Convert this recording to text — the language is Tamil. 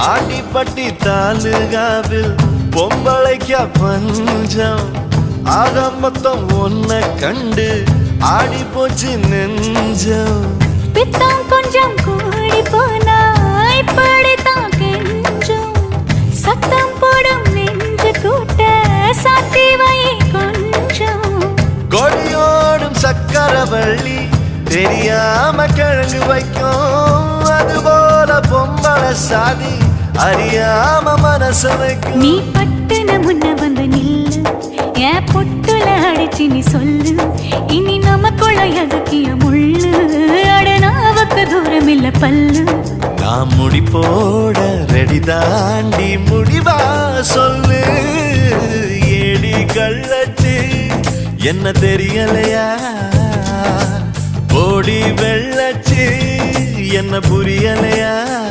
ஆண்டிப்பட்டி தாலுகாவில் பொம்பளைக்க பஞ்சம் ஆக மொத்தம் ஒன்ன கண்டு ஆடி போச்சு நெஞ்சம் பித்தம் கொஞ்சம் கூடி போனா இப்படித்தான் கெஞ்சும் சத்தம் போடும் நெஞ்சு கூட்ட சாத்தி வை கொஞ்சம் கொடியோடும் சக்கரவள்ளி தெரியாம கிழங்கு வைக்கும் அதுபோல பொம்பளை சாதி அறியாம மனச வைக்கும் நீ பட்டுன முன்ன வந்து நில்லு என் பொட்டுல அடிச்சு நீ சொல்லு இனி நமக்குள்ள எதுக்கிய முள்ளு அடனாவுக்கு தூரம் இல்ல பல்லு நான் முடி போட ரெடி தாண்டி முடிவா சொல்லு ஏடி கள்ளச்சு என்ன தெரியலையா ஓடி வெள்ளச்சு என்ன புரியலையா